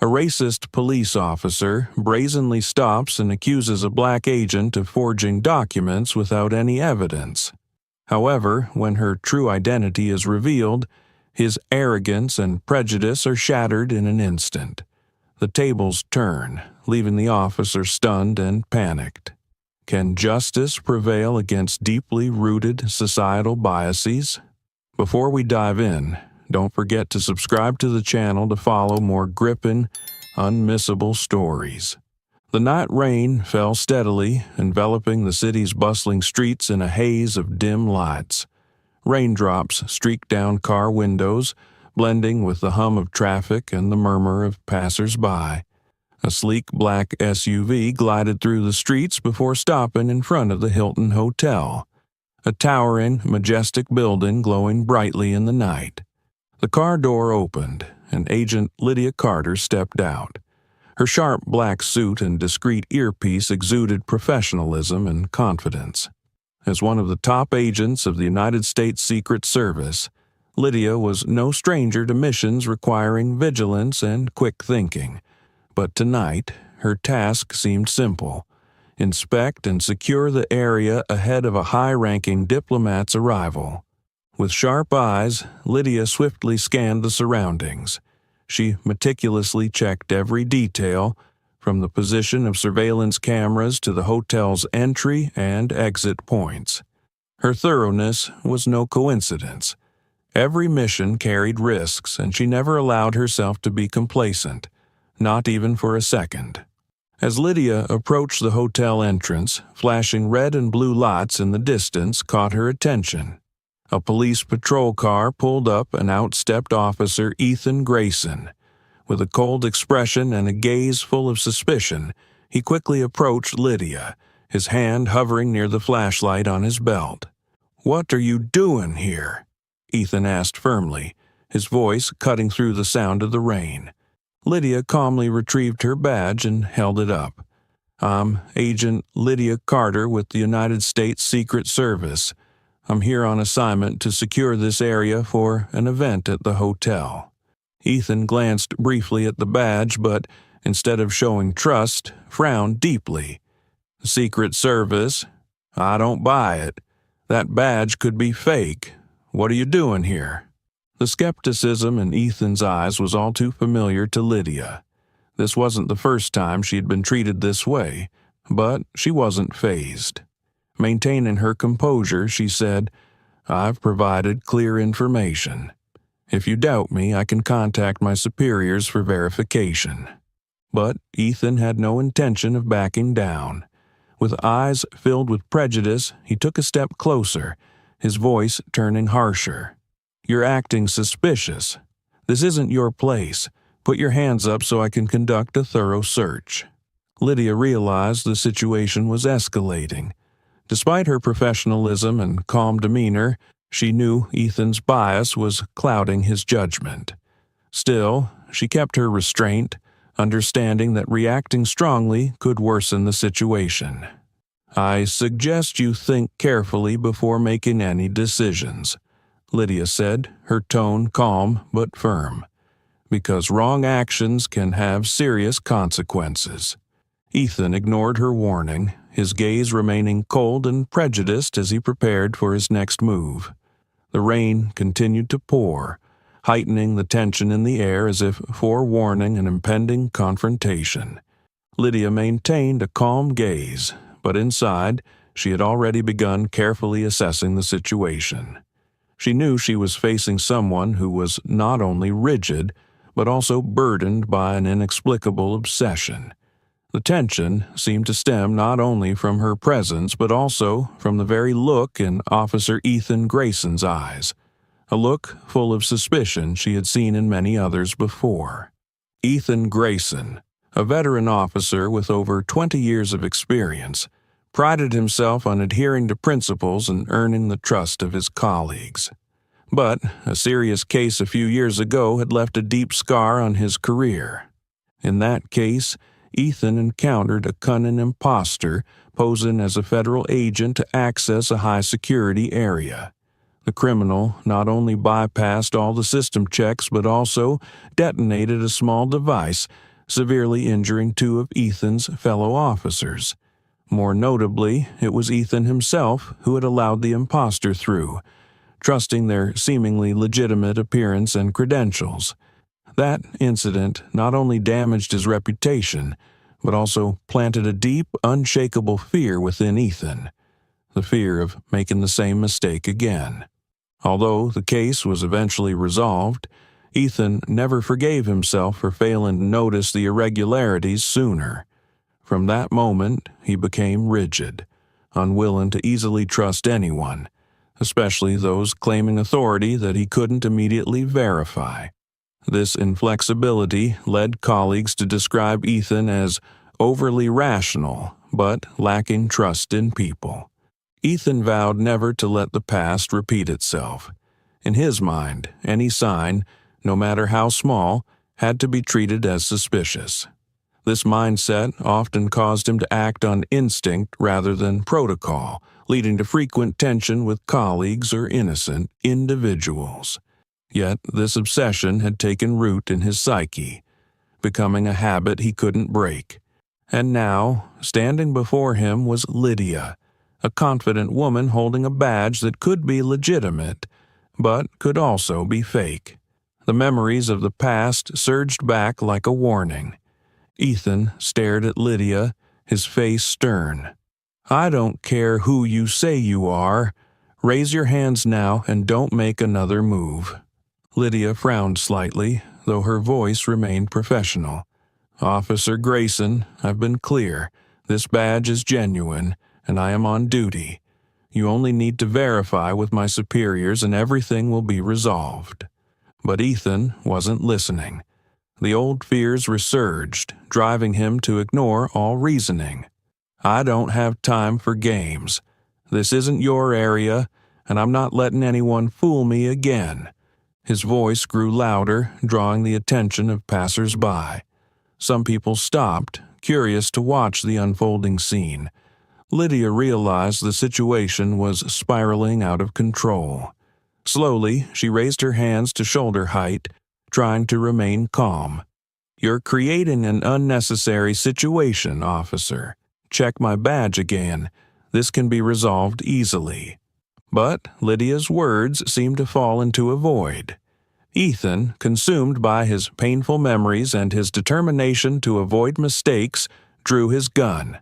A racist police officer brazenly stops and accuses a black agent of forging documents without any evidence. However, when her true identity is revealed, his arrogance and prejudice are shattered in an instant. The tables turn, leaving the officer stunned and panicked. Can justice prevail against deeply rooted societal biases? Before we dive in, don't forget to subscribe to the channel to follow more gripping, unmissable stories. The night rain fell steadily, enveloping the city's bustling streets in a haze of dim lights. Raindrops streaked down car windows, blending with the hum of traffic and the murmur of passers-by. A sleek black SUV glided through the streets before stopping in front of the Hilton Hotel, a towering, majestic building glowing brightly in the night. The car door opened, and Agent Lydia Carter stepped out. Her sharp black suit and discreet earpiece exuded professionalism and confidence. As one of the top agents of the United States Secret Service, Lydia was no stranger to missions requiring vigilance and quick thinking. But tonight, her task seemed simple: inspect and secure the area ahead of a high-ranking diplomat's arrival. With sharp eyes, Lydia swiftly scanned the surroundings. She meticulously checked every detail, from the position of surveillance cameras to the hotel's entry and exit points. Her thoroughness was no coincidence. Every mission carried risks, and she never allowed herself to be complacent, not even for a second. As Lydia approached the hotel entrance, flashing red and blue lights in the distance caught her attention. A police patrol car pulled up and out stepped Officer Ethan Grayson. With a cold expression and a gaze full of suspicion, he quickly approached Lydia, his hand hovering near the flashlight on his belt. "What are you doing here?" Ethan asked firmly, his voice cutting through the sound of the rain. Lydia calmly retrieved her badge and held it up. "I'm Agent Lydia Carter with the United States Secret Service. I'm here on assignment to secure this area for an event at the hotel." Ethan glanced briefly at the badge, but instead of showing trust, frowned deeply. "Secret Service? I don't buy it. That badge could be fake. What are you doing here?" The skepticism in Ethan's eyes was all too familiar to Lydia. This wasn't the first time she had been treated this way, but she wasn't fazed. Maintaining her composure, she said, "I've provided clear information. If you doubt me, I can contact my superiors for verification." But Ethan had no intention of backing down. With eyes filled with prejudice, he took a step closer, his voice turning harsher. "You're acting suspicious. This isn't your place. Put your hands up so I can conduct a thorough search." Lydia realized the situation was escalating. Despite her professionalism and calm demeanor, she knew Ethan's bias was clouding his judgment. Still, she kept her restraint, understanding that reacting strongly could worsen the situation. "I suggest you think carefully before making any decisions," Lydia said, her tone calm but firm, "because wrong actions can have serious consequences." Ethan ignored her warning, his gaze remaining cold and prejudiced as he prepared for his next move. The rain continued to pour, heightening the tension in the air as if forewarning an impending confrontation. Lydia maintained a calm gaze, but inside, she had already begun carefully assessing the situation. She knew she was facing someone who was not only rigid, but also burdened by an inexplicable obsession. The tension seemed to stem not only from her presence but also from the very look in Officer Ethan Grayson's eyes, a look full of suspicion she had seen in many others before. Ethan Grayson, a veteran officer with over 20 years of experience, prided himself on adhering to principles and earning the trust of his colleagues. But a serious case a few years ago had left a deep scar on his career. In that case, Ethan encountered a cunning imposter posing as a federal agent to access a high-security area. The criminal not only bypassed all the system checks but also detonated a small device severely injuring two of Ethan's fellow officers. More notably, it was Ethan himself who had allowed the imposter through, trusting their seemingly legitimate appearance and credentials. That incident not only damaged his reputation, but also planted a deep, unshakable fear within Ethan, the fear of making the same mistake again. Although the case was eventually resolved, Ethan never forgave himself for failing to notice the irregularities sooner. From that moment, he became rigid, unwilling to easily trust anyone, especially those claiming authority that he couldn't immediately verify. This inflexibility led colleagues to describe Ethan as overly rational, but lacking trust in people. Ethan vowed never to let the past repeat itself. In his mind, any sign, no matter how small, had to be treated as suspicious. This mindset often caused him to act on instinct rather than protocol, leading to frequent tension with colleagues or innocent individuals. Yet this obsession had taken root in his psyche, becoming a habit he couldn't break. And now, standing before him was Lydia, a confident woman holding a badge that could be legitimate, but could also be fake. The memories of the past surged back like a warning. Ethan stared at Lydia, his face stern. "I don't care who you say you are. Raise your hands now and don't make another move." Lydia frowned slightly, though her voice remained professional. "Officer Grayson, I've been clear. This badge is genuine, and I am on duty. You only need to verify with my superiors and everything will be resolved." But Ethan wasn't listening. The old fears resurged, driving him to ignore all reasoning. "I don't have time for games. This isn't your area, and I'm not letting anyone fool me again." His voice grew louder, drawing the attention of passers-by. Some people stopped, curious to watch the unfolding scene. Lydia realized the situation was spiraling out of control. Slowly, she raised her hands to shoulder height, trying to remain calm. "You're creating an unnecessary situation, officer. Check my badge again. This can be resolved easily." But Lydia's words seemed to fall into a void. Ethan, consumed by his painful memories and his determination to avoid mistakes, drew his gun.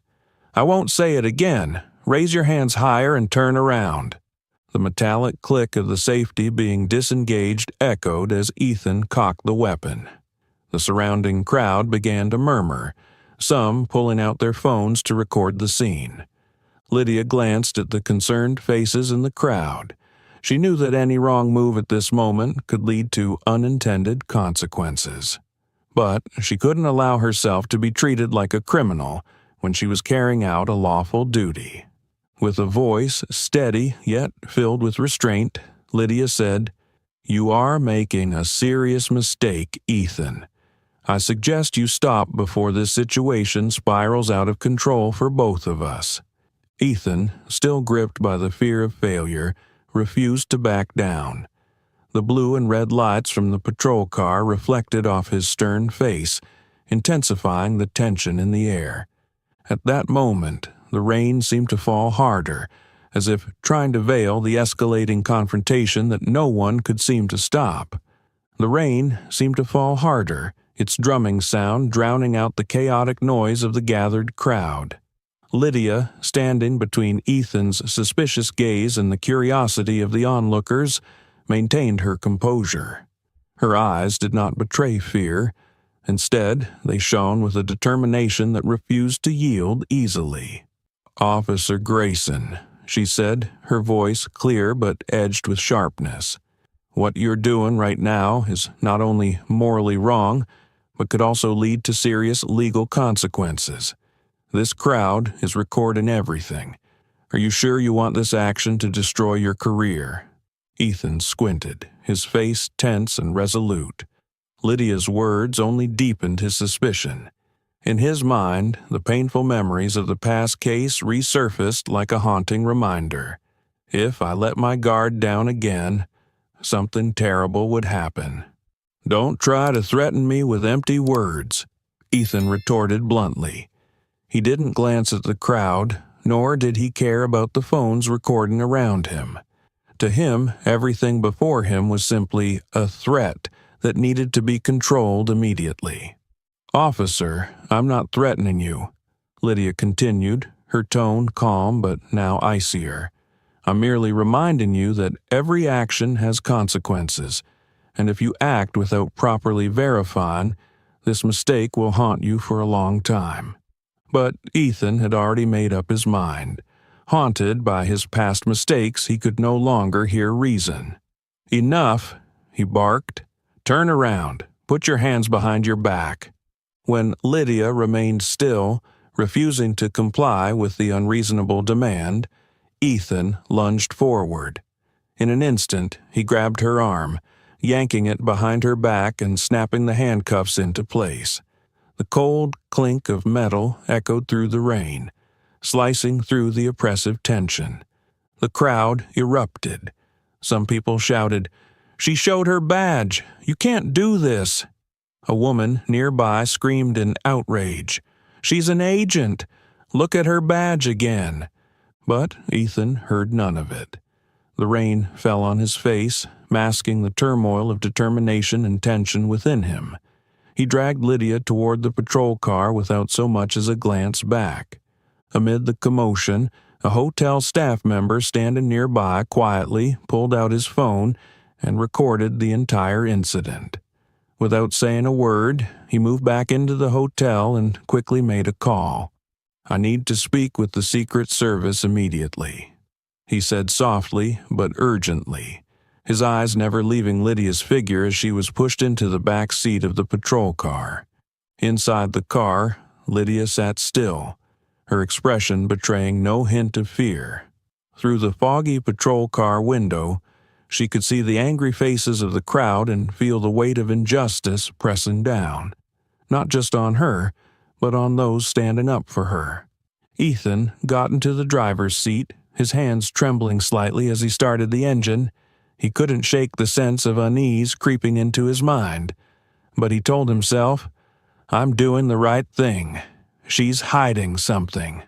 "I won't say it again. Raise your hands higher and turn around." The metallic click of the safety being disengaged echoed as Ethan cocked the weapon. The surrounding crowd began to murmur, some pulling out their phones to record the scene. Lydia glanced at the concerned faces in the crowd. She knew that any wrong move at this moment could lead to unintended consequences. But she couldn't allow herself to be treated like a criminal when she was carrying out a lawful duty. With a voice steady yet filled with restraint, Lydia said, "You are making a serious mistake, Ethan. I suggest you stop before this situation spirals out of control for both of us." Ethan, still gripped by the fear of failure, refused to back down. The blue and red lights from the patrol car reflected off his stern face, intensifying the tension in the air. At that moment, the rain seemed to fall harder, as if trying to veil the escalating confrontation that no one could seem to stop. The rain seemed to fall harder, its drumming sound drowning out the chaotic noise of the gathered crowd. Lydia, standing between Ethan's suspicious gaze and the curiosity of the onlookers, maintained her composure. Her eyes did not betray fear. Instead, they shone with a determination that refused to yield easily. "Officer Grayson," she said, her voice clear but edged with sharpness. "What you're doing right now is not only morally wrong, but could also lead to serious legal consequences. This crowd is recording everything. Are you sure you want this action to destroy your career?" Ethan squinted, his face tense and resolute. Lydia's words only deepened his suspicion. In his mind, the painful memories of the past case resurfaced like a haunting reminder. If I let my guard down again, something terrible would happen. "Don't try to threaten me with empty words. Ethan retorted bluntly. He didn't glance at the crowd, nor did he care about the phones recording around him. To him, everything before him was simply a threat that needed to be controlled immediately. "Officer, I'm not threatening you," Lydia continued, her tone calm but now icier. "I'm merely reminding you that every action has consequences, and if you act without properly verifying, this mistake will haunt you for a long time." But Ethan had already made up his mind. Haunted by his past mistakes, he could no longer hear reason. "Enough," he barked. "Turn around. Put your hands behind your back." When Lydia remained still, refusing to comply with the unreasonable demand, Ethan lunged forward. In an instant, he grabbed her arm, yanking it behind her back and snapping the handcuffs into place. The cold clink of metal echoed through the rain, slicing through the oppressive tension. The crowd erupted. Some people shouted, "She showed her badge! You can't do this!" A woman nearby screamed in outrage, "She's an agent! Look at her badge again!" But Ethan heard none of it. The rain fell on his face, masking the turmoil of determination and tension within him. He dragged Lydia toward the patrol car without so much as a glance back. Amid the commotion, a hotel staff member standing nearby quietly pulled out his phone and recorded the entire incident. Without saying a word, he moved back into the hotel and quickly made a call. "I need to speak with the Secret Service immediately," he said softly but urgently, his eyes never leaving Lydia's figure as she was pushed into the back seat of the patrol car. Inside the car, Lydia sat still, her expression betraying no hint of fear. Through the foggy patrol car window, she could see the angry faces of the crowd and feel the weight of injustice pressing down, not just on her, but on those standing up for her. Ethan got into the driver's seat, his hands trembling slightly as he started the engine. He couldn't shake the sense of unease creeping into his mind, but he told himself, "I'm doing the right thing. She's hiding something."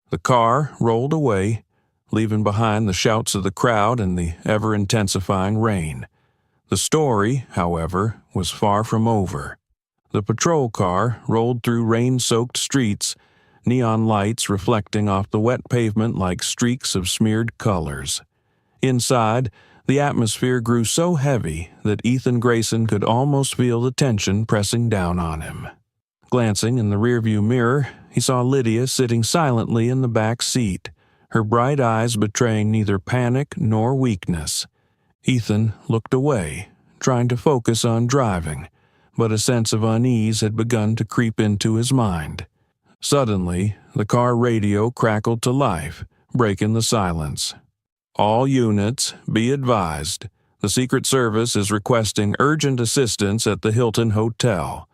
The car rolled away, leaving behind the shouts of the crowd and the ever-intensifying rain. The story, however, was far from over. The patrol car rolled through rain-soaked streets, neon lights reflecting off the wet pavement like streaks of smeared colors. Inside, the atmosphere grew so heavy that Ethan Grayson could almost feel the tension pressing down on him. Glancing in the rearview mirror, he saw Lydia sitting silently in the back seat, her bright eyes betraying neither panic nor weakness. Ethan looked away, trying to focus on driving, but a sense of unease had begun to creep into his mind. Suddenly, the car radio crackled to life, breaking the silence. "All units, be advised. The Secret Service is requesting urgent assistance at the Hilton Hotel.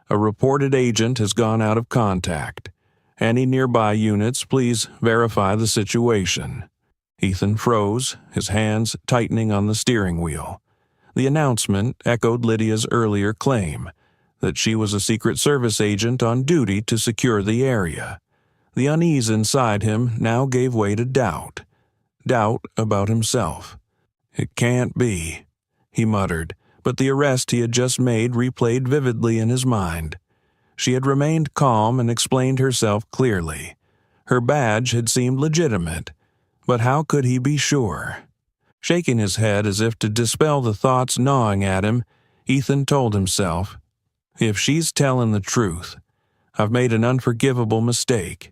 A reported agent has gone out of contact. Any nearby units, please verify the situation." Ethan froze, his hands tightening on the steering wheel. The announcement echoed Lydia's earlier claim, that she was a Secret Service agent on duty to secure the area. The unease inside him now gave way to doubt. Doubt about himself. "It can't be," he muttered, but the arrest he had just made replayed vividly in his mind. She had remained calm and explained herself clearly. Her badge had seemed legitimate, but how could he be sure? Shaking his head as if to dispel the thoughts gnawing at him, Ethan told himself, "If she's telling the truth, I've made an unforgivable mistake."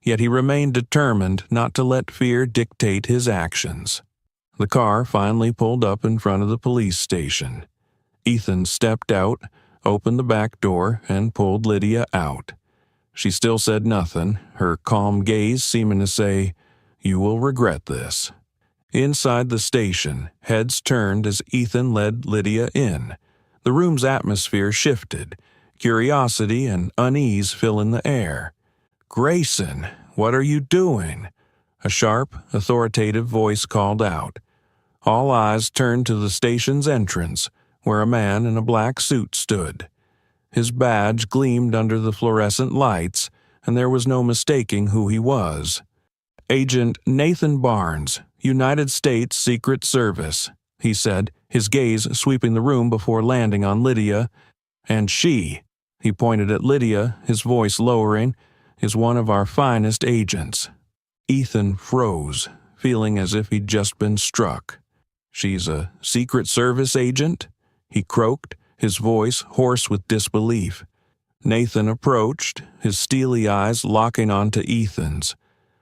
Yet he remained determined not to let fear dictate his actions. The car finally pulled up in front of the police station. Ethan stepped out, opened the back door, and pulled Lydia out. She still said nothing, her calm gaze seeming to say, "You will regret this." Inside the station, heads turned as Ethan led Lydia in. The room's atmosphere shifted, curiosity and unease filling the air. "Grayson, what are you doing?" A sharp, authoritative voice called out. All eyes turned to the station's entrance, where a man in a black suit stood. His badge gleamed under the fluorescent lights, and there was no mistaking who he was. "Agent Nathan Barnes, United States Secret Service," he said, his gaze sweeping the room before landing on Lydia. "And she," he pointed at Lydia, his voice lowering, "is one of our finest agents." Ethan froze, feeling as if he'd just been struck. "She's a Secret Service agent?" he croaked, his voice hoarse with disbelief. Nathan approached, his steely eyes locking onto Ethan's.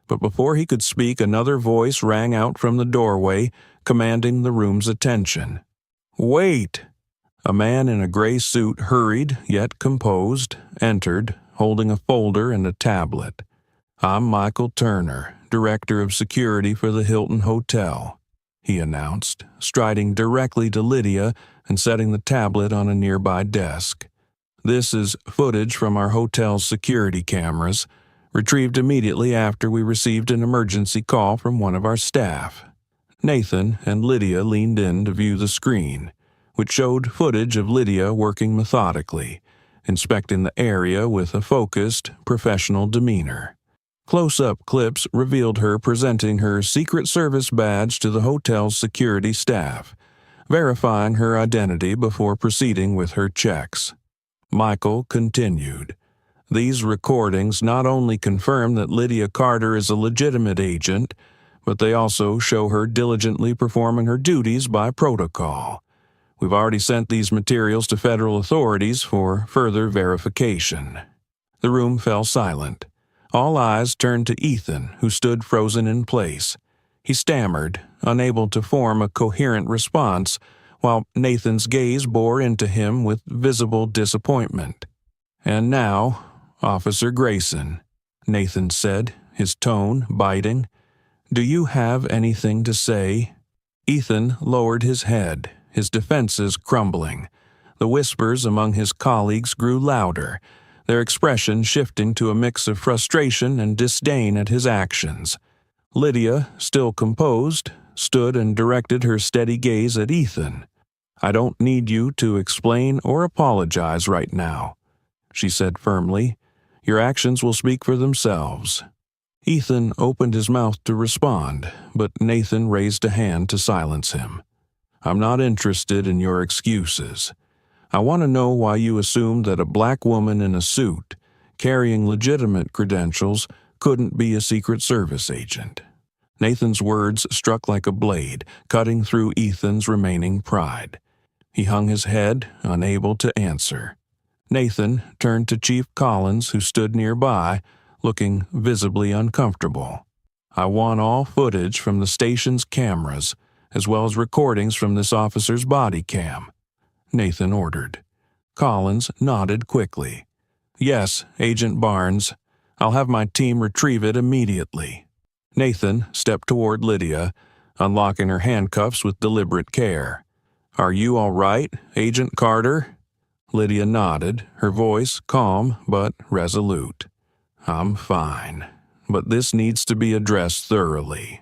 But before he could speak, another voice rang out from the doorway, commanding the room's attention. "Wait!" A man in a gray suit, hurried yet composed, entered, holding a folder and a tablet. "I'm Michael Turner, Director of Security for the Hilton Hotel," he announced, striding directly to Lydia and setting the tablet on a nearby desk. "This is footage from our hotel's security cameras, retrieved immediately after we received an emergency call from one of our staff." Nathan and Lydia leaned in to view the screen, which showed footage of Lydia working methodically, inspecting the area with a focused, professional demeanor. Close-up clips revealed her presenting her Secret Service badge to the hotel's security staff, verifying her identity before proceeding with her checks. Michael continued. "These recordings not only confirm that Lydia Carter is a legitimate agent, but they also show her diligently performing her duties by protocol. We've already sent these materials to federal authorities for further verification." The room fell silent. All eyes turned to Ethan, who stood frozen in place. He stammered, unable to form a coherent response, while Nathan's gaze bore into him with visible disappointment. "And now, Officer Grayson," Nathan said, his tone biting, "do you have anything to say?" Ethan lowered his head, his defenses crumbling. The whispers among his colleagues grew louder, their expression shifting to a mix of frustration and disdain at his actions. Lydia, still composed, stood and directed her steady gaze at Ethan. "I don't need you to explain or apologize right now," she said firmly. "Your actions will speak for themselves." Ethan opened his mouth to respond, but Nathan raised a hand to silence him. "I'm not interested in your excuses. I want to know why you assumed that a black woman in a suit, carrying legitimate credentials, couldn't be a Secret Service agent." Nathan's words struck like a blade, cutting through Ethan's remaining pride. He hung his head, unable to answer. Nathan turned to Chief Collins, who stood nearby, looking visibly uncomfortable. "I want all footage from the station's cameras, as well as recordings from this officer's body cam," Nathan ordered. Collins nodded quickly. "Yes, Agent Barnes. I'll have my team retrieve it immediately." Nathan stepped toward Lydia, unlocking her handcuffs with deliberate care. "Are you all right, Agent Carter?" Lydia nodded, her voice calm but resolute. "I'm fine, but this needs to be addressed thoroughly."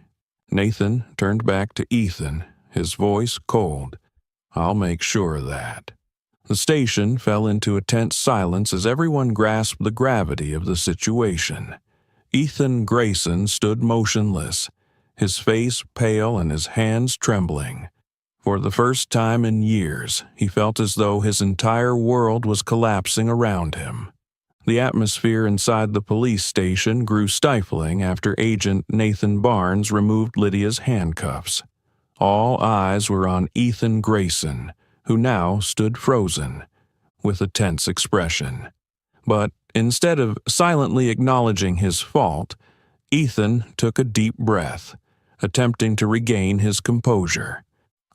Nathan turned back to Ethan, his voice cold. "I'll make sure of that." The station fell into a tense silence as everyone grasped the gravity of the situation. Ethan Grayson stood motionless, his face pale and his hands trembling. For the first time in years, he felt as though his entire world was collapsing around him. The atmosphere inside the police station grew stifling after Agent Nathan Barnes removed Lydia's handcuffs. All eyes were on Ethan Grayson, who now stood frozen, with a tense expression. But instead of silently acknowledging his fault, Ethan took a deep breath, attempting to regain his composure.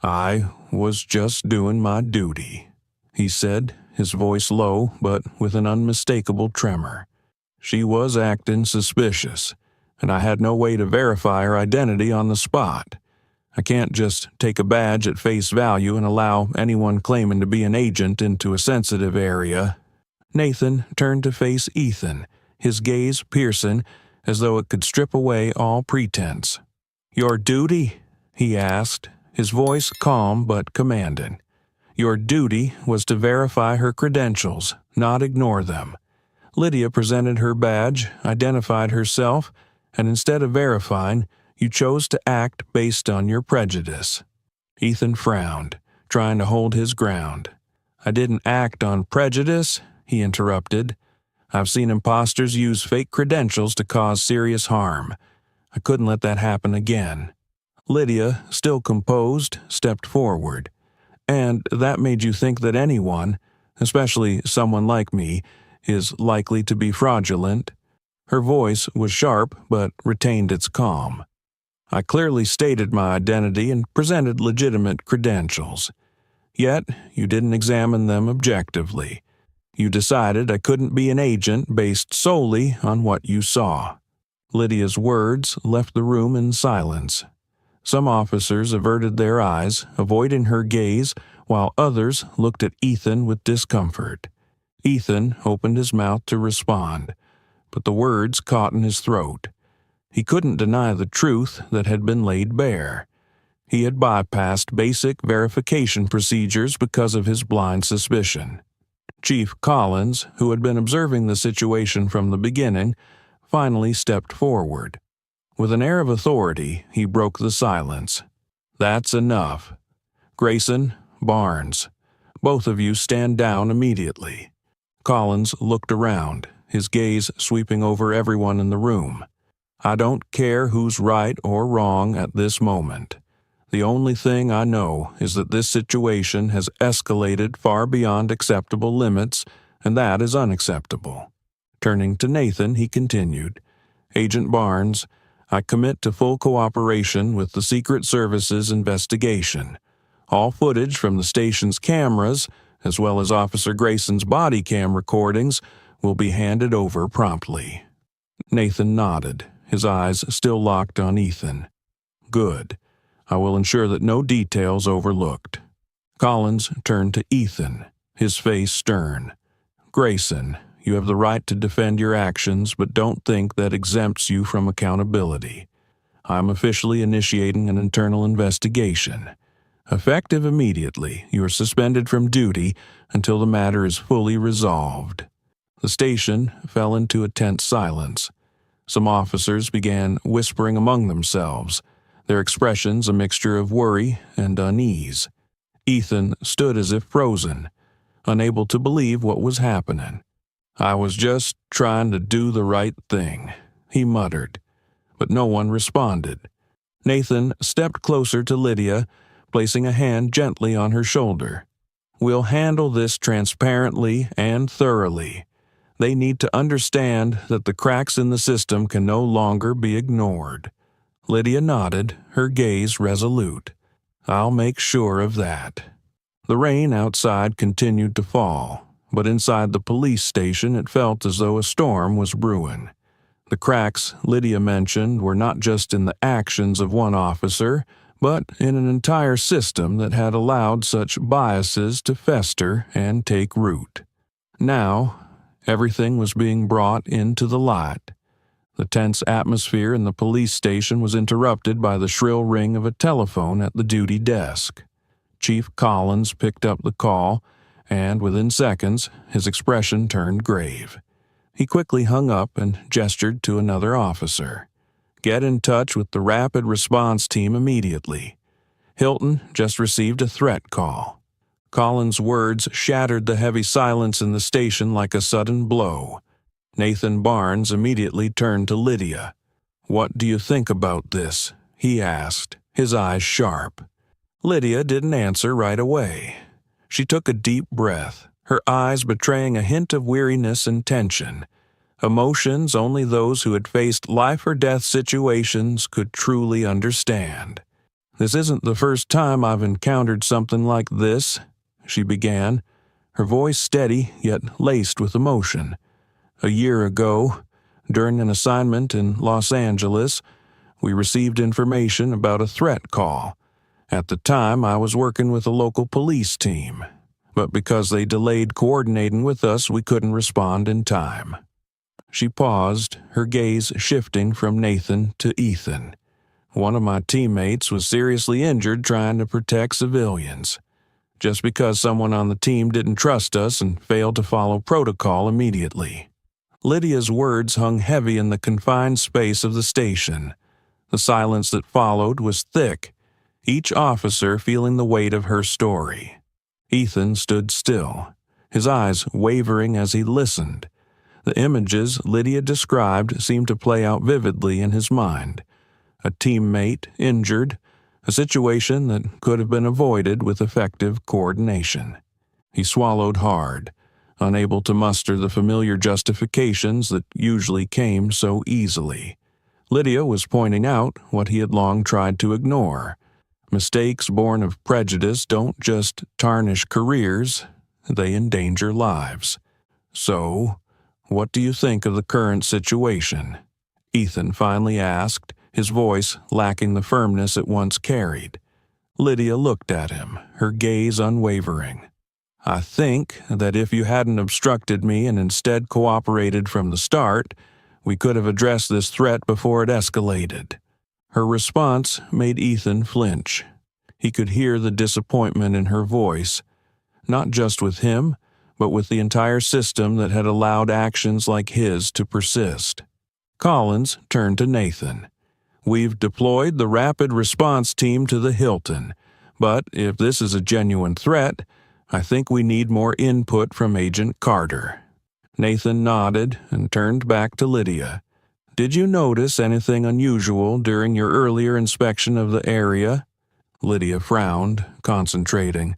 "I was just doing my duty," he said, his voice low but with an unmistakable tremor. "She was acting suspicious, and I had no way to verify her identity on the spot. I can't just take a badge at face value and allow anyone claiming to be an agent into a sensitive area." Nathan turned to face Ethan, his gaze piercing as though it could strip away all pretense. "Your duty?" he asked, his voice calm but commanding. "Your duty was to verify her credentials, not ignore them. Lydia presented her badge, identified herself, and instead of verifying, you chose to act based on your prejudice. Ethan frowned, trying to hold his ground. I didn't act on prejudice, he interrupted. I've seen imposters use fake credentials to cause serious harm. I couldn't let that happen again. Lydia, still composed, stepped forward. And that made you think that anyone, especially someone like me, is likely to be fraudulent? Her voice was sharp but retained its calm. I clearly stated my identity and presented legitimate credentials. Yet, you didn't examine them objectively. You decided I couldn't be an agent based solely on what you saw. Lydia's words left the room in silence. Some officers averted their eyes, avoiding her gaze, while others looked at Ethan with discomfort. Ethan opened his mouth to respond, but the words caught in his throat. He couldn't deny the truth that had been laid bare. He had bypassed basic verification procedures because of his blind suspicion. Chief Collins, who had been observing the situation from the beginning, finally stepped forward. With an air of authority, he broke the silence. That's enough. Grayson, Barnes, both of you stand down immediately. Collins looked around, his gaze sweeping over everyone in the room. I don't care who's right or wrong at this moment. The only thing I know is that this situation has escalated far beyond acceptable limits, and that is unacceptable. Turning to Nathan, he continued, Agent Barnes, I commit to full cooperation with the Secret Service's investigation. All footage from the station's cameras, as well as Officer Grayson's body cam recordings, will be handed over promptly. Nathan nodded, his eyes still locked on Ethan. Good. I will ensure that no details overlooked. Collins turned to Ethan, his face stern. Grayson, you have the right to defend your actions, but don't think that exempts you from accountability. I am officially initiating an internal investigation. Effective immediately, you are suspended from duty until the matter is fully resolved. The station fell into a tense silence. Some officers began whispering among themselves, their expressions a mixture of worry and unease. Ethan stood as if frozen, unable to believe what was happening. I was just trying to do the right thing, he muttered, but no one responded. Nathan stepped closer to Lydia, placing a hand gently on her shoulder. We'll handle this transparently and thoroughly. They need to understand that the cracks in the system can no longer be ignored. Lydia nodded, her gaze resolute. I'll make sure of that. The rain outside continued to fall, but inside the police station it felt as though a storm was brewing. The cracks Lydia mentioned were not just in the actions of one officer, but in an entire system that had allowed such biases to fester and take root. Now, everything was being brought into the light. The tense atmosphere in the police station was interrupted by the shrill ring of a telephone at the duty desk. Chief Collins picked up the call, and within seconds, his expression turned grave. He quickly hung up and gestured to another officer. Get in touch with the rapid response team immediately. Hilton just received a threat call. Collins' words shattered the heavy silence in the station like a sudden blow. Nathan Barnes immediately turned to Lydia. What do you think about this? He asked, his eyes sharp. Lydia didn't answer right away. She took a deep breath, her eyes betraying a hint of weariness and tension. Emotions only those who had faced life-or-death situations could truly understand. This isn't the first time I've encountered something like this, she began, her voice steady yet laced with emotion. A year ago, during an assignment in Los Angeles, we received information about a threat call. At the time, I was working with a local police team, but because they delayed coordinating with us, we couldn't respond in time. She paused, her gaze shifting from Nathan to Ethan. One of my teammates was seriously injured trying to protect civilians. just because someone on the team didn't trust us and failed to follow protocol immediately. Lydia's words hung heavy in the confined space of the station. The silence that followed was thick, each officer feeling the weight of her story. Ethan stood still, his eyes wavering as he listened. The images Lydia described seemed to play out vividly in his mind. A teammate injured, a situation that could have been avoided with effective coordination. He swallowed hard, unable to muster the familiar justifications that usually came so easily. Lydia was pointing out what he had long tried to ignore. Mistakes born of prejudice don't just tarnish careers, they endanger lives. So, what do you think of the current situation? Ethan finally asked, his voice lacking the firmness it once carried. Lydia looked at him, her gaze unwavering. I think that if you hadn't obstructed me and instead cooperated from the start, we could have addressed this threat before it escalated. Her response made Ethan flinch. He could hear the disappointment in her voice, not just with him, but with the entire system that had allowed actions like his to persist. Collins turned to Nathan. We've deployed the rapid response team to the Hilton, but if this is a genuine threat, I think we need more input from Agent Carter. Nathan nodded and turned back to Lydia. Did you notice anything unusual during your earlier inspection of the area? Lydia frowned, concentrating.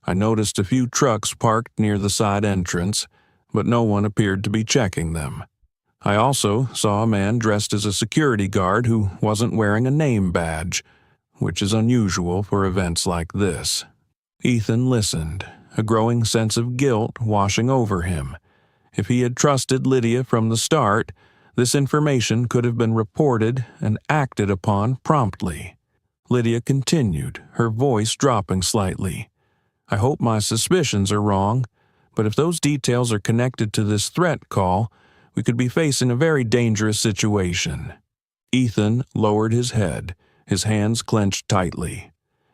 I noticed a few trucks parked near the side entrance, but no one appeared to be checking them. I also saw a man dressed as a security guard who wasn't wearing a name badge, which is unusual for events like this. Ethan listened, a growing sense of guilt washing over him. If he had trusted Lydia from the start, this information could have been reported and acted upon promptly. Lydia continued, her voice dropping slightly. I hope my suspicions are wrong, but if those details are connected to this threat call, we could be facing a very dangerous situation. Ethan lowered his head, his hands clenched tightly.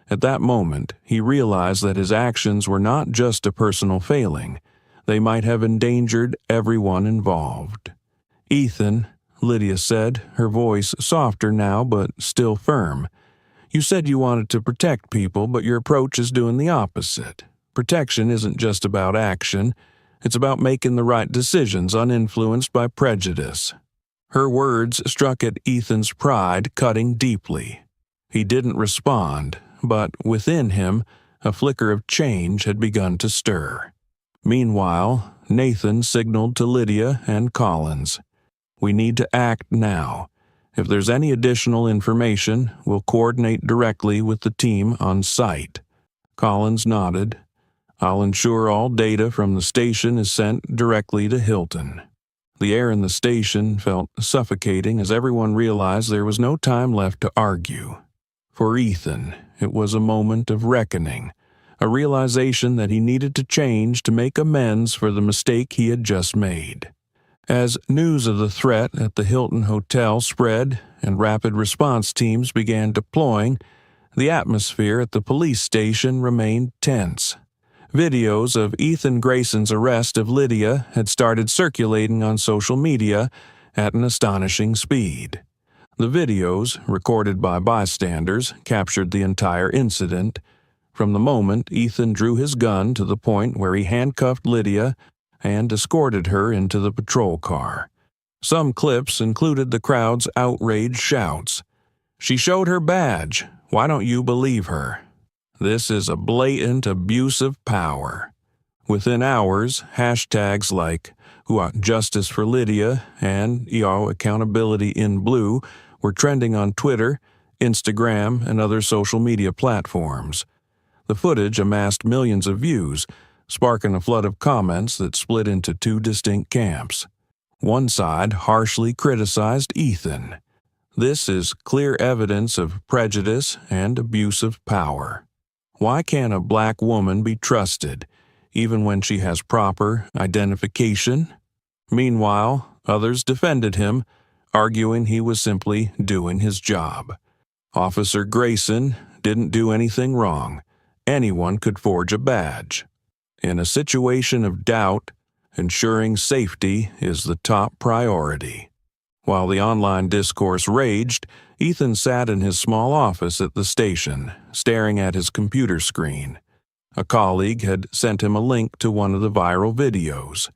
At that moment, he realized that his actions were not just a personal failing. They might have endangered everyone involved. Ethan, Lydia said, her voice softer now but still firm. You said you wanted to protect people, but your approach is doing the opposite. Protection isn't just about action. It's about making the right decisions uninfluenced by prejudice. Her words struck at Ethan's pride, cutting deeply. He didn't respond, but within him, a flicker of change had begun to stir. Meanwhile, Nathan signaled to Lydia and Collins. We need to act now. If there's any additional information, we'll coordinate directly with the team on site. Collins nodded. I'll ensure all data from the station is sent directly to Hilton. The air in the station felt suffocating as everyone realized there was no time left to argue. For Ethan, it was a moment of reckoning, a realization that he needed to change to make amends for the mistake he had just made. As news of the threat at the Hilton Hotel spread and rapid response teams began deploying, the atmosphere at the police station remained tense. Videos of Ethan Grayson's arrest of Lydia had started circulating on social media at an astonishing speed. The videos, recorded by bystanders, captured the entire incident. From the moment Ethan drew his gun to the point where he handcuffed Lydia and escorted her into the patrol car. Some clips included the crowd's outraged shouts. She showed her badge. Why don't you believe her? This is a blatant abuse of power. Within hours, hashtags like Justice for Lydia and Accountability in Blue were trending on Twitter, Instagram, and other social media platforms. The footage amassed millions of views, sparking a flood of comments that split into two distinct camps. One side harshly criticized Ethan. This is clear evidence of prejudice and abuse of power. Why can't a black woman be trusted, even when she has proper identification? Meanwhile, others defended him, arguing he was simply doing his job. Officer Grayson didn't do anything wrong. anyone could forge a badge. In a situation of doubt, ensuring safety is the top priority. While the online discourse raged, Ethan sat in his small office at the station, staring at his computer screen. A colleague had sent him a link to one of the viral videos.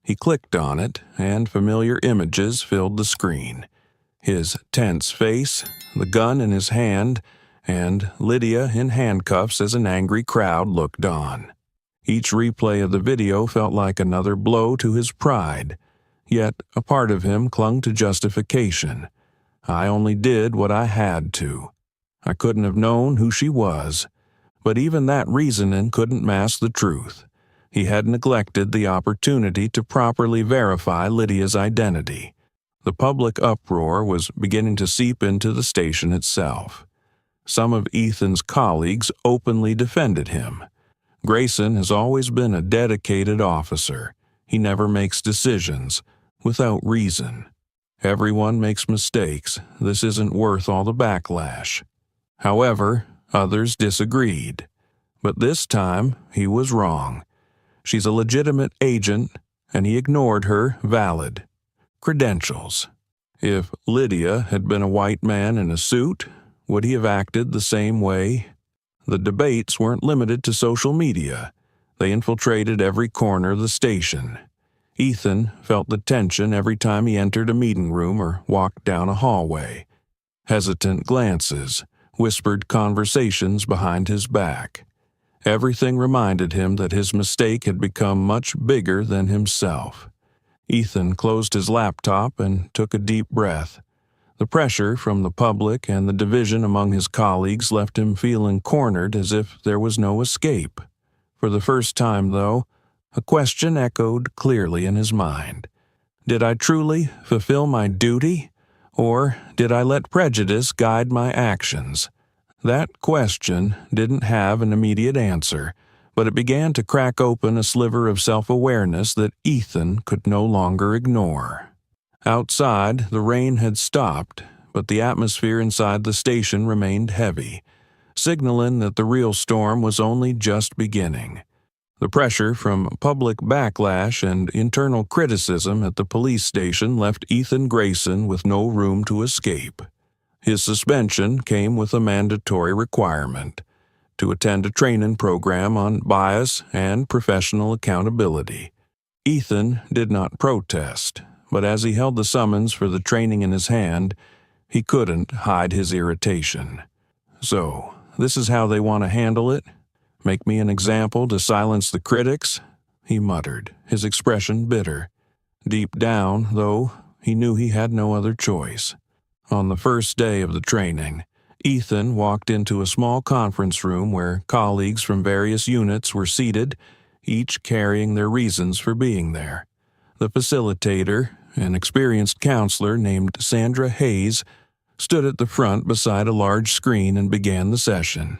He clicked on it, and familiar images filled the screen. His tense face, the gun in his hand, and Lydia in handcuffs as an angry crowd looked on. Each replay of the video felt like another blow to his pride. Yet a part of him clung to justification. I only did what I had to. I couldn't have known who she was. But even that reasoning couldn't mask the truth. He had neglected the opportunity to properly verify Lydia's identity. The public uproar was beginning to seep into the station itself. Some of Ethan's colleagues openly defended him. Grayson has always been a dedicated officer. He never makes decisions without reason. Everyone makes mistakes. This isn't worth all the backlash. However, others disagreed. But this time, he was wrong. She's a legitimate agent, and he ignored her valid credentials. If Lydia had been a white man in a suit, would he have acted the same way? The debates weren't limited to social media. They infiltrated every corner of the station. Ethan felt the tension every time he entered a meeting room or walked down a hallway. Hesitant glances, whispered conversations behind his back. Everything reminded him that his mistake had become much bigger than himself. Ethan closed his laptop and took a deep breath. The pressure from the public and the division among his colleagues left him feeling cornered as if there was no escape. For the first time, though, a question echoed clearly in his mind. Did I truly fulfill my duty, or did I let prejudice guide my actions? That question didn't have an immediate answer, but it began to crack open a sliver of self-awareness that Ethan could no longer ignore. Outside, the rain had stopped, but the atmosphere inside the station remained heavy, signaling that the real storm was only just beginning. The pressure from public backlash and internal criticism at the police station left Ethan Grayson with no room to escape. His suspension came with a mandatory requirement: to attend a training program on bias and professional accountability. Ethan did not protest, but as he held the summons for the training in his hand, he couldn't hide his irritation. So, this is how they want to handle it? Make me an example to silence the critics? He muttered, his expression bitter. Deep down, though, he knew he had no other choice. On the first day of the training, Ethan walked into a small conference room where colleagues from various units were seated, each carrying their reasons for being there. The facilitator, an experienced counselor named Sandra Hayes, stood at the front beside a large screen and began the session.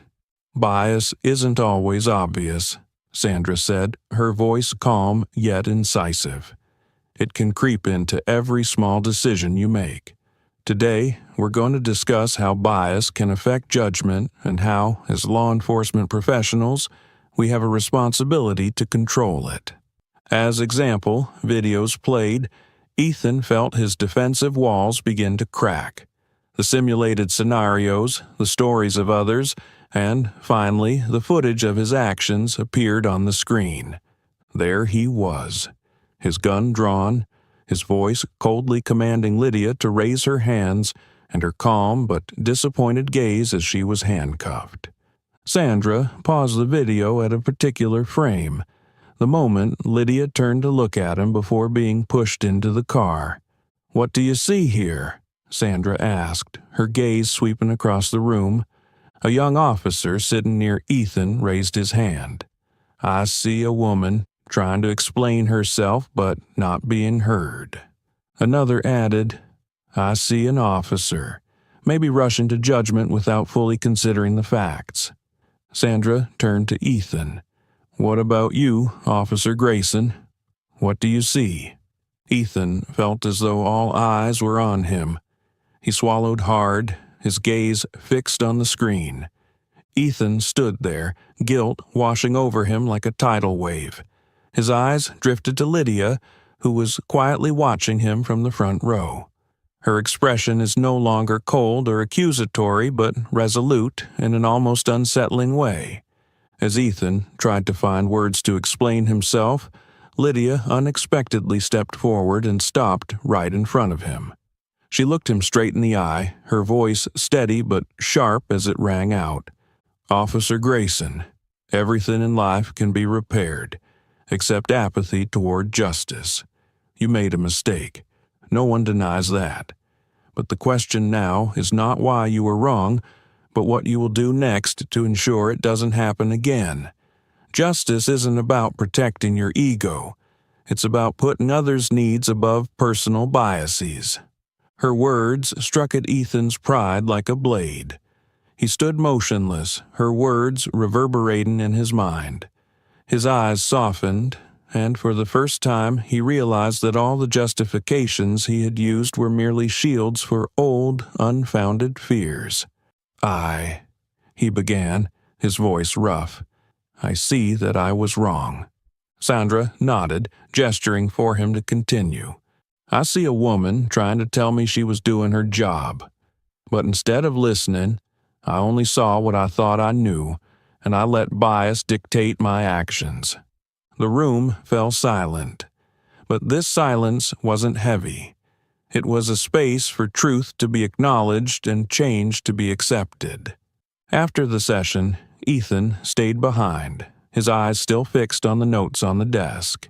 Bias isn't always obvious, Sandra said, her voice calm yet incisive. It can creep into every small decision you make. Today, we're going to discuss how bias can affect judgment and how, as law enforcement professionals, we have a responsibility to control it. As example, videos played, Ethan felt his defensive walls begin to crack. The simulated scenarios, the stories of others, and, finally, the footage of his actions appeared on the screen. There he was, his gun drawn, his voice coldly commanding Lydia to raise her hands, and her calm but disappointed gaze as she was handcuffed. Sandra paused the video at a particular frame, the moment Lydia turned to look at him before being pushed into the car. "What do you see here?" Sandra asked, her gaze sweeping across the room. A young officer sitting near Ethan raised his hand. "I see a woman trying to explain herself but not being heard." Another added, "I see an officer, maybe rushing to judgment without fully considering the facts." Sandra turned to Ethan. "What about you, Officer Grayson? What do you see?" Ethan felt as though all eyes were on him. He swallowed hard, his gaze fixed on the screen. Ethan stood there, guilt washing over him like a tidal wave. His eyes drifted to Lydia, who was quietly watching him from the front row. Her expression is no longer cold or accusatory, but resolute in an almost unsettling way. As Ethan tried to find words to explain himself, Lydia unexpectedly stepped forward and stopped right in front of him. She looked him straight in the eye, her voice steady but sharp as it rang out. "Officer Grayson, everything in life can be repaired, except apathy toward justice. You made a mistake. No one denies that. But the question now is not why you were wrong, but what you will do next to ensure it doesn't happen again. Justice isn't about protecting your ego. It's about putting others' needs above personal biases." Her words struck at Ethan's pride like a blade. He stood motionless, her words reverberating in his mind. His eyes softened, and for the first time he realized that all the justifications he had used were merely shields for old, unfounded fears. He began, his voice rough. "I see that I was wrong." Sandra nodded, gesturing for him to continue. "I see a woman trying to tell me she was doing her job. But instead of listening, I only saw what I thought I knew, and I let bias dictate my actions." The room fell silent. But this silence wasn't heavy. It was a space for truth to be acknowledged and change to be accepted. After the session, Ethan stayed behind, his eyes still fixed on the notes on the desk.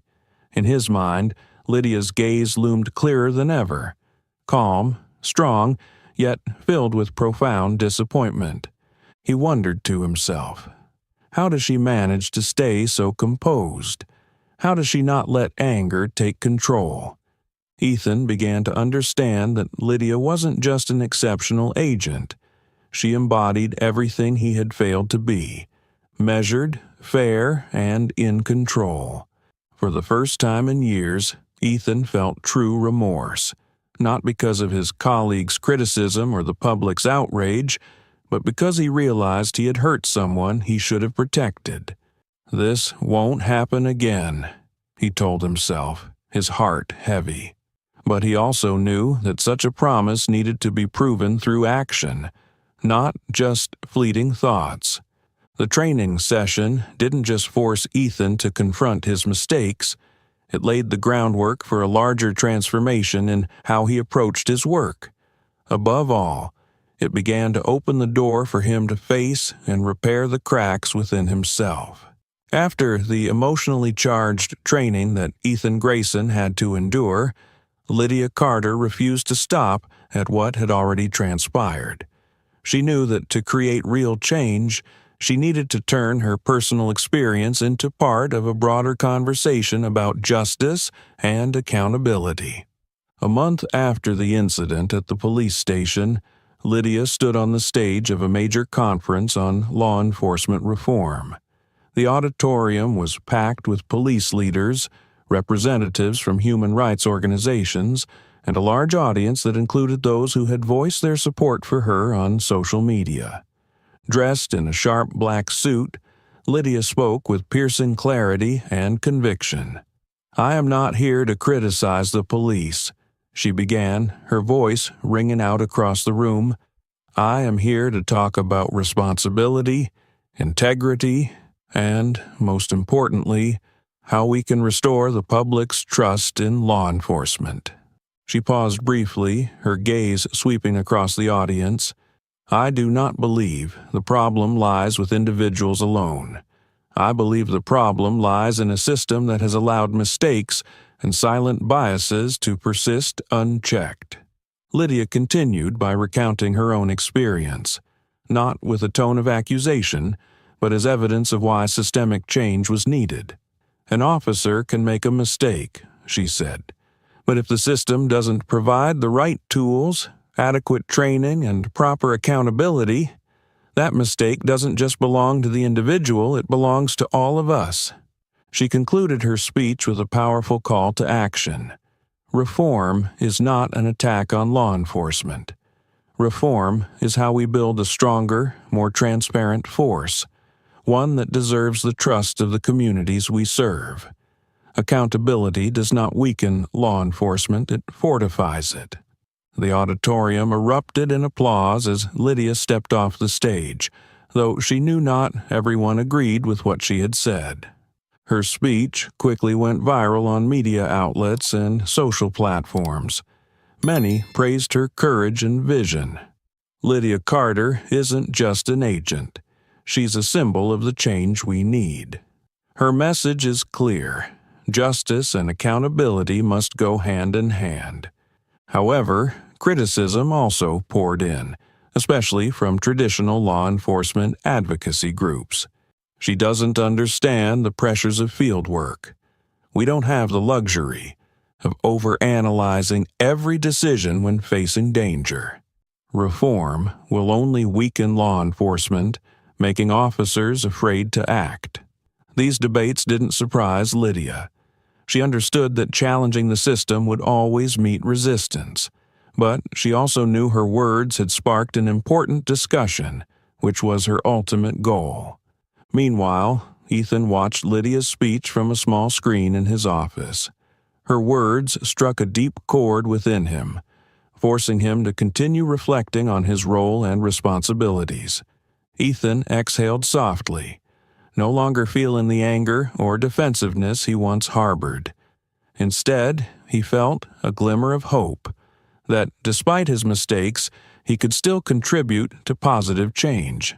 In his mind, Lydia's gaze loomed clearer than ever. Calm, strong, yet filled with profound disappointment. He wondered to himself, how does she manage to stay so composed? How does she not let anger take control? Ethan began to understand that Lydia wasn't just an exceptional agent. She embodied everything he had failed to be: measured, fair, and in control. For the first time in years, Ethan felt true remorse, not because of his colleagues' criticism or the public's outrage, but because he realized he had hurt someone he should have protected. "This won't happen again," he told himself, his heart heavy. But he also knew that such a promise needed to be proven through action, not just fleeting thoughts. The training session didn't just force Ethan to confront his mistakes, it laid the groundwork for a larger transformation in how he approached his work. Above all, it began to open the door for him to face and repair the cracks within himself. After the emotionally charged training that Ethan Grayson had to endure, Lydia Carter refused to stop at what had already transpired. She knew that to create real change, she needed to turn her personal experience into part of a broader conversation about justice and accountability. A month after the incident at the police station, Lydia stood on the stage of a major conference on law enforcement reform. The auditorium was packed with police leaders, representatives from human rights organizations, and a large audience that included those who had voiced their support for her on social media. Dressed in a sharp black suit, Lydia spoke with piercing clarity and conviction. "I am not here to criticize the police," she began, her voice ringing out across the room. "I am here to talk about responsibility, integrity, and, most importantly, how we can restore the public's trust in law enforcement." She paused briefly, her gaze sweeping across the audience. "I do not believe the problem lies with individuals alone. I believe the problem lies in a system that has allowed mistakes and silent biases to persist unchecked." Lydia continued by recounting her own experience, not with a tone of accusation, but as evidence of why systemic change was needed. "An officer can make a mistake," she said, "but if the system doesn't provide the right tools, adequate training, and proper accountability, that mistake doesn't just belong to the individual, it belongs to all of us." She concluded her speech with a powerful call to action. Reform is not an attack on law enforcement. Reform is how we build a stronger, more transparent force, one that deserves the trust of the communities we serve. Accountability does not weaken law enforcement, it fortifies it. The auditorium erupted in applause as Lydia stepped off the stage, though she knew not everyone agreed with what she had said. Her speech quickly went viral on media outlets and social platforms. Many praised her courage and vision. Lydia Carter isn't just an agent. She's a symbol of the change we need. Her message is clear. Justice and accountability must go hand in hand. However, criticism also poured in, especially from traditional law enforcement advocacy groups. She doesn't understand the pressures of fieldwork. We don't have the luxury of overanalyzing every decision when facing danger. Reform will only weaken law enforcement, making officers afraid to act. These debates didn't surprise Lydia. She understood that challenging the system would always meet resistance, but she also knew her words had sparked an important discussion, which was her ultimate goal. Meanwhile, Ethan watched Lydia's speech from a small screen in his office. Her words struck a deep chord within him, forcing him to continue reflecting on his role and responsibilities. Ethan exhaled softly, no longer feeling the anger or defensiveness he once harbored. Instead, he felt a glimmer of hope that, despite his mistakes, he could still contribute to positive change.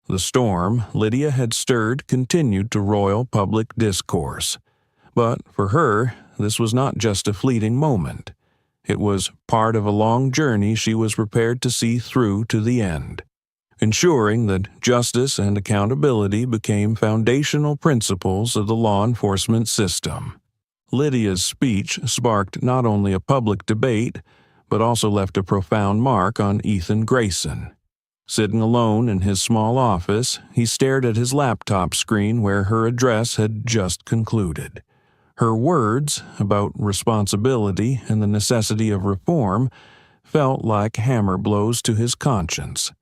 The storm Lydia had stirred continued to roil public discourse. But for her, this was not just a fleeting moment. It was part of a long journey she was prepared to see through to the end, ensuring that justice and accountability became foundational principles of the law enforcement system. Lydia's speech sparked not only a public debate, but also left a profound mark on Ethan Grayson. Sitting alone in his small office, he stared at his laptop screen where her address had just concluded. Her words about responsibility and the necessity of reform felt like hammer blows to his conscience.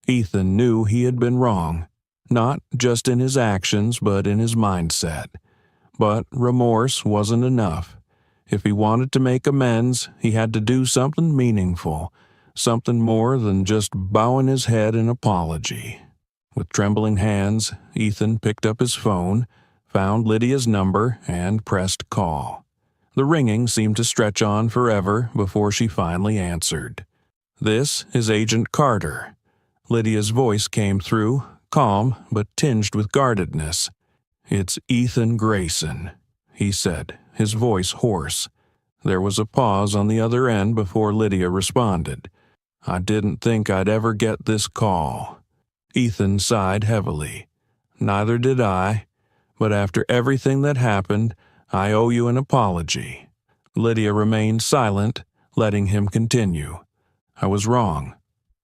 Ethan knew he had been wrong, not just in his actions but in his mindset. But remorse wasn't enough. If he wanted to make amends, he had to do something meaningful, something more than just bowing his head in apology. With trembling hands, Ethan picked up his phone, found Lydia's number, and pressed call. The ringing seemed to stretch on forever before she finally answered. "This is Agent Carter." Lydia's voice came through, calm but tinged with guardedness. "It's Ethan Grayson," he said, his voice hoarse. There was a pause on the other end before Lydia responded. "I didn't think I'd ever get this call." Ethan sighed heavily. "Neither did I, but after everything that happened, I owe you an apology." Lydia remained silent, letting him continue. "I was wrong.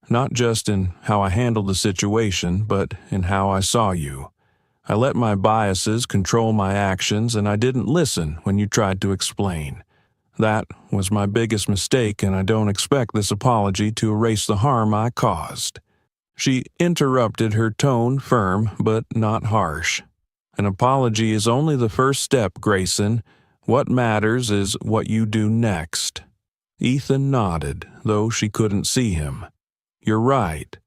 Not just in how I handled the situation, but in how I saw you. I let my biases control my actions, and I didn't listen when you tried to explain. That was my biggest mistake, and I don't expect this apology to erase the harm I caused." She interrupted, her tone firm but not harsh. "An apology is only the first step, Grayson. What matters is what you do next." Ethan nodded, though she couldn't see him. "You're right.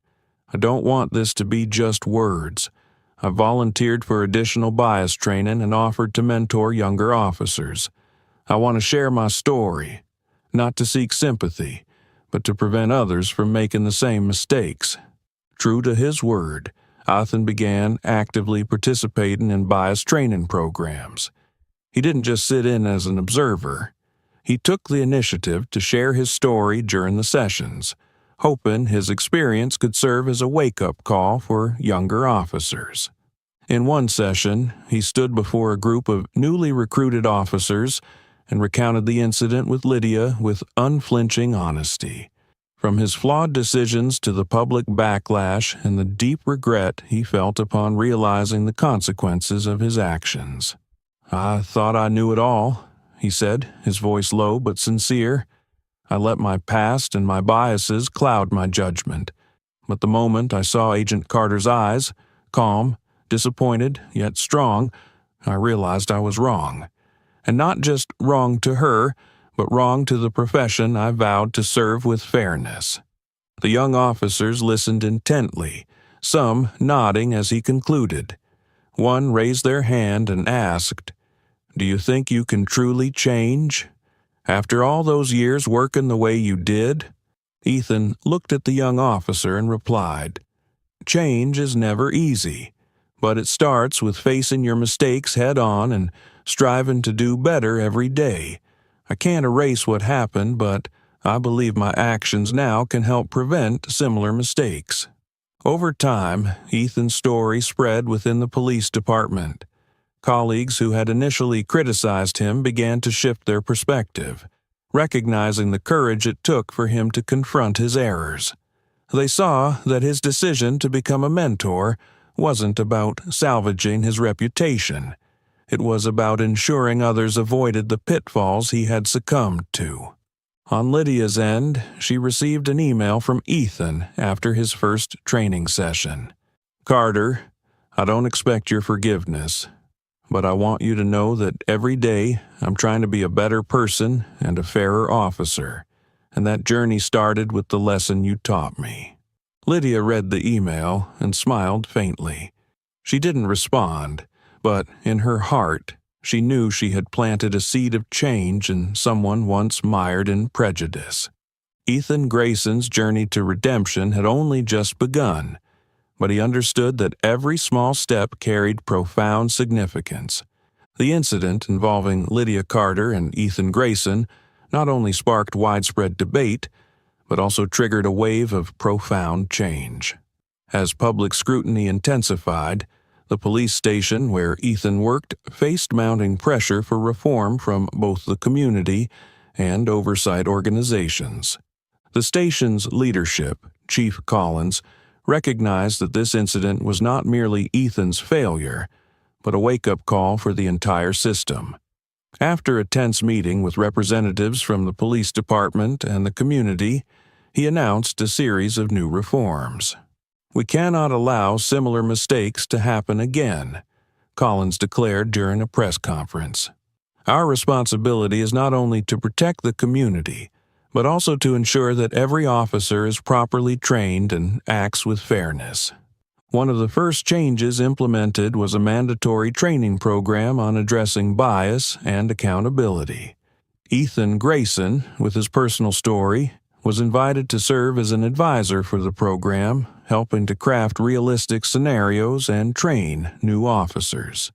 I don't want this to be just words. I volunteered for additional bias training and offered to mentor younger officers. I want to share my story, not to seek sympathy, but to prevent others from making the same mistakes." True to his word, Ethan began actively participating in bias training programs. He didn't just sit in as an observer. He took the initiative to share his story during the sessions, hoping his experience could serve as a wake-up call for younger officers. In one session, he stood before a group of newly recruited officers and recounted the incident with Lydia with unflinching honesty. From his flawed decisions to the public backlash and the deep regret he felt upon realizing the consequences of his actions. "I thought I knew it all," he said, his voice low but sincere. I let my past and my biases cloud my judgment. But the moment I saw Agent Carter's eyes, calm, disappointed, yet strong, I realized I was wrong. And not just wrong to her, but wrong to the profession I vowed to serve with fairness. The young officers listened intently, some nodding as he concluded. One raised their hand and asked, "Do you think you can truly change? After all those years working the way you did?" Ethan looked at the young officer and replied, "Change is never easy, but it starts with facing your mistakes head on and striving to do better every day. I can't erase what happened, but I believe my actions now can help prevent similar mistakes." Over time, Ethan's story spread within the police department. Colleagues who had initially criticized him began to shift their perspective, recognizing the courage it took for him to confront his errors. They saw that his decision to become a mentor wasn't about salvaging his reputation. It was about ensuring others avoided the pitfalls he had succumbed to. On Lydia's end, she received an email from Ethan after his first training session. "Carter, I don't expect your forgiveness, but I want you to know that every day I'm trying to be a better person and a fairer officer, and that journey started with the lesson you taught me." Lydia read the email and smiled faintly. She didn't respond, but in her heart, she knew she had planted a seed of change in someone once mired in prejudice. Ethan Grayson's journey to redemption had only just begun, but he understood that every small step carried profound significance. The incident involving Lydia Carter and Ethan Grayson not only sparked widespread debate, but also triggered a wave of profound change. As public scrutiny intensified, the police station where Ethan worked faced mounting pressure for reform from both the community and oversight organizations. The station's leadership, Chief Collins, recognized that this incident was not merely Ethan's failure, but a wake-up call for the entire system. After a tense meeting with representatives from the police department and the community, he announced a series of new reforms. "We cannot allow similar mistakes to happen again," Collins declared during a press conference. "Our responsibility is not only to protect the community, but also to ensure that every officer is properly trained and acts with fairness." One of the first changes implemented was a mandatory training program on addressing bias and accountability. Ethan Grayson, with his personal story, was invited to serve as an advisor for the program, helping to craft realistic scenarios and train new officers.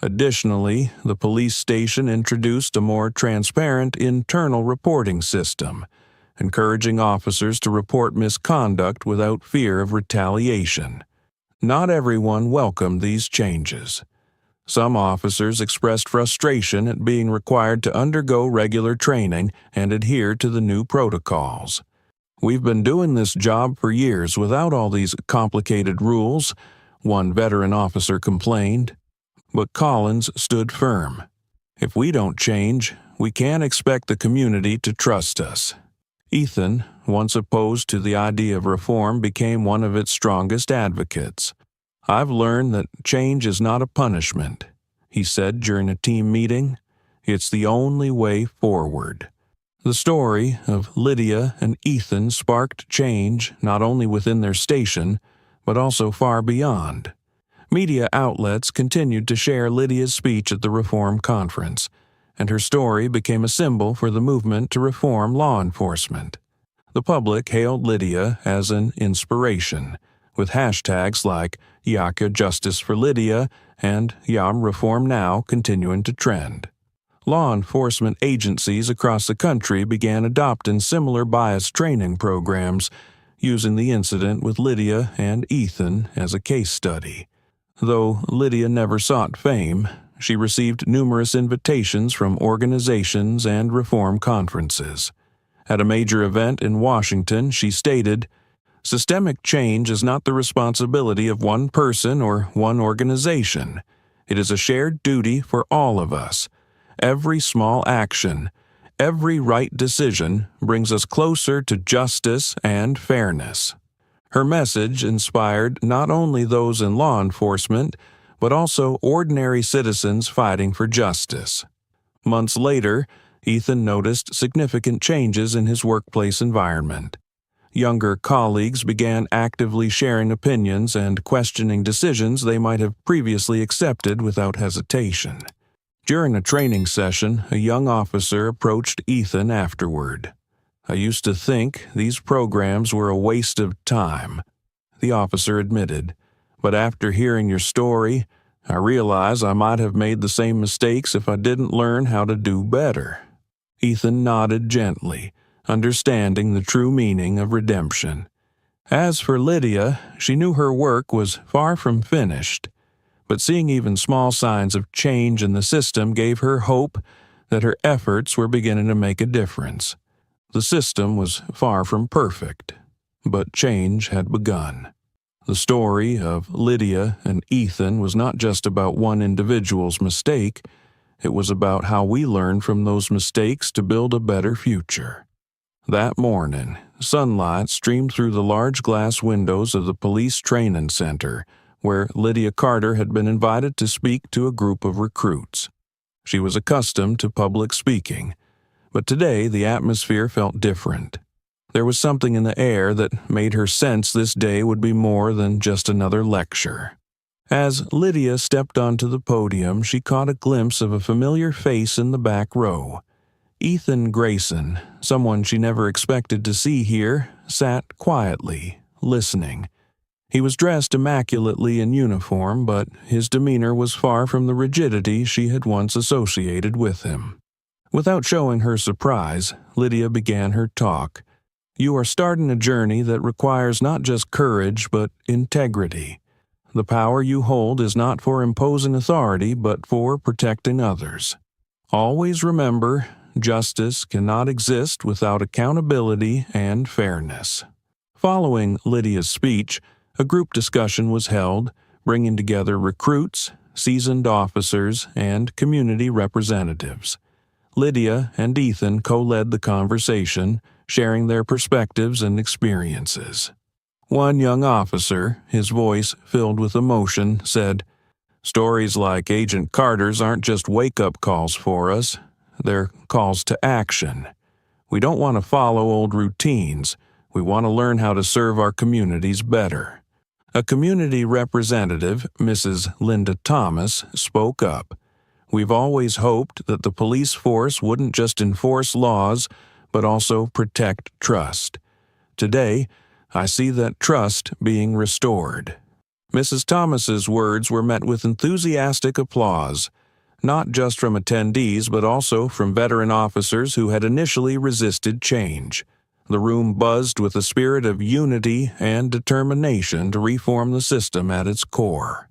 Additionally, the police station introduced a more transparent internal reporting system, encouraging officers to report misconduct without fear of retaliation. Not everyone welcomed these changes. Some officers expressed frustration at being required to undergo regular training and adhere to the new protocols. "We've been doing this job for years without all these complicated rules," one veteran officer complained. But Collins stood firm. "If we don't change, we can't expect the community to trust us." Ethan, once opposed to the idea of reform, became one of its strongest advocates. "I've learned that change is not a punishment," he said during a team meeting. "It's the only way forward." The story of Lydia and Ethan sparked change not only within their station, but also far beyond. Media outlets continued to share Lydia's speech at the Reform Conference, and her story became a symbol for the movement to reform law enforcement. The public hailed Lydia as an inspiration, with hashtags like Yaka Justice for Lydia and Yam Reform Now continuing to trend. Law enforcement agencies across the country began adopting similar bias training programs, using the incident with Lydia and Ethan as a case study. Though Lydia never sought fame, she received numerous invitations from organizations and reform conferences. At a major event in Washington, she stated, "Systemic change is not the responsibility of one person or one organization. It is a shared duty for all of us. Every small action, every right decision brings us closer to justice and fairness. Her message inspired not only those in law enforcement, but also ordinary citizens fighting for justice. Months later, Ethan noticed significant changes in his workplace environment. Younger colleagues began actively sharing opinions and questioning decisions they might have previously accepted without hesitation. During a training session, a young officer approached Ethan afterward. "I used to think these programs were a waste of time," the officer admitted, "but after hearing your story, I realize I might have made the same mistakes if I didn't learn how to do better." Ethan nodded gently, understanding the true meaning of redemption. As for Lydia, she knew her work was far from finished, but seeing even small signs of change in the system gave her hope that her efforts were beginning to make a difference. The system was far from perfect, but change had begun. The story of Lydia and Ethan was not just about one individual's mistake, it was about how we learn from those mistakes to build a better future. That morning, sunlight streamed through the large glass windows of the police training center, where Lydia Carter had been invited to speak to a group of recruits. She was accustomed to public speaking, but today the atmosphere felt different. There was something in the air that made her sense this day would be more than just another lecture. As Lydia stepped onto the podium, she caught a glimpse of a familiar face in the back row. Ethan Grayson, someone she never expected to see here, sat quietly, listening. He was dressed immaculately in uniform, but his demeanor was far from the rigidity she had once associated with him. Without showing her surprise, Lydia began her talk. "You are starting a journey that requires not just courage, but integrity. The power you hold is not for imposing authority, but for protecting others. Always remember, justice cannot exist without accountability and fairness." Following Lydia's speech, a group discussion was held, bringing together recruits, seasoned officers, and community representatives. Lydia and Ethan co-led the conversation, sharing their perspectives and experiences. One young officer, his voice filled with emotion, said, "Stories like Agent Carter's aren't just wake-up calls for us, they're calls to action. We don't want to follow old routines, we want to learn how to serve our communities better." A community representative, Mrs. Linda Thomas, spoke up. "We've always hoped that the police force wouldn't just enforce laws, but also protect trust. Today, I see that trust being restored." Mrs. Thomas's words were met with enthusiastic applause, not just from attendees but also from veteran officers who had initially resisted change. The room buzzed with a spirit of unity and determination to reform the system at its core.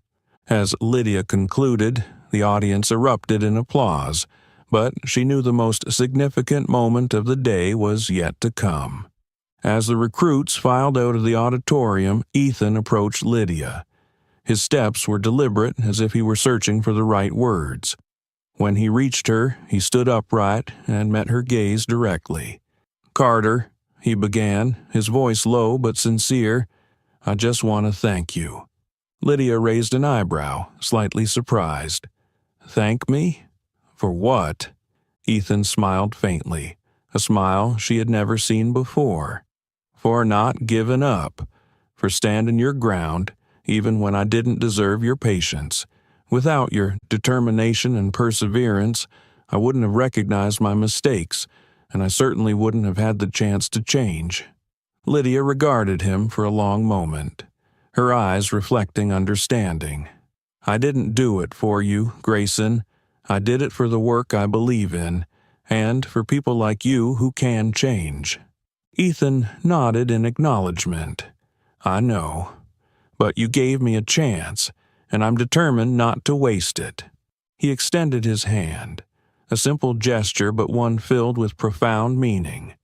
As Lydia concluded, the audience erupted in applause, but she knew the most significant moment of the day was yet to come. As the recruits filed out of the auditorium, Ethan approached Lydia. His steps were deliberate, as if he were searching for the right words. When he reached her, he stood upright and met her gaze directly. "Carter," he began, his voice low but sincere, "I just want to thank you." Lydia raised an eyebrow, slightly surprised. "Thank me? For what?" Ethan smiled faintly, a smile she had never seen before. "For not giving up, for standing your ground, even when I didn't deserve your patience. Without your determination and perseverance, I wouldn't have recognized my mistakes, and I certainly wouldn't have had the chance to change." Lydia regarded him for a long moment, her eyes reflecting understanding. "I didn't do it for you, Grayson. I did it for the work I believe in, and for people like you who can change." Ethan nodded in acknowledgement. "I know. But you gave me a chance, and I'm determined not to waste it." He extended his hand, a simple gesture but one filled with profound meaning.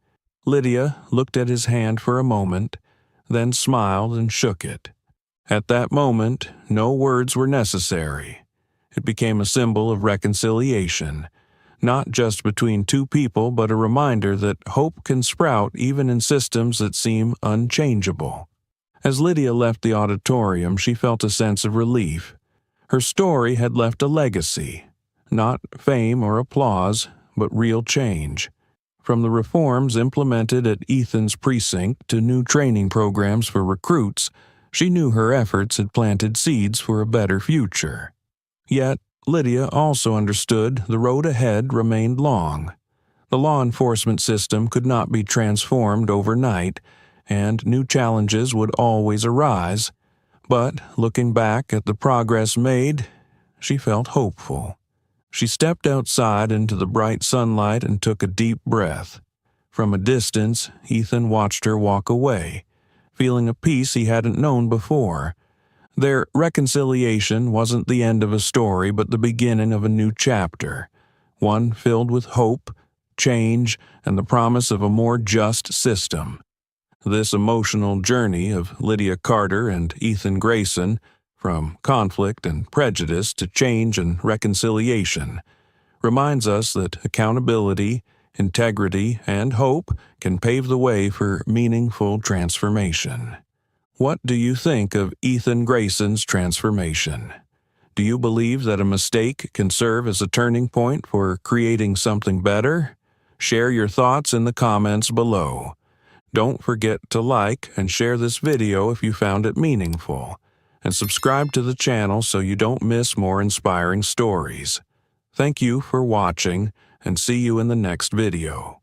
Lydia looked at his hand for a moment, then smiled and shook it. At that moment, no words were necessary. It became a symbol of reconciliation, not just between two people, but a reminder that hope can sprout even in systems that seem unchangeable. As Lydia left the auditorium, she felt a sense of relief. Her story had left a legacy, not fame or applause, but real change. From the reforms implemented at Ethan's precinct to new training programs for recruits, she knew her efforts had planted seeds for a better future. Yet, Lydia also understood the road ahead remained long. The law enforcement system could not be transformed overnight, and new challenges would always arise. But, looking back at the progress made, she felt hopeful. She stepped outside into the bright sunlight and took a deep breath. From a distance, Ethan watched her walk away, feeling a peace he hadn't known before. Their reconciliation wasn't the end of a story, but the beginning of a new chapter, one filled with hope, change, and the promise of a more just system. This emotional journey of Lydia Carter and Ethan Grayson, from conflict and prejudice to change and reconciliation, reminds us that accountability, integrity, and hope can pave the way for meaningful transformation. What do you think of Ethan Grayson's transformation? Do you believe that a mistake can serve as a turning point for creating something better? Share your thoughts in the comments below. Don't forget to like and share this video if you found it meaningful, and subscribe to the channel so you don't miss more inspiring stories. Thank you for watching, and see you in the next video.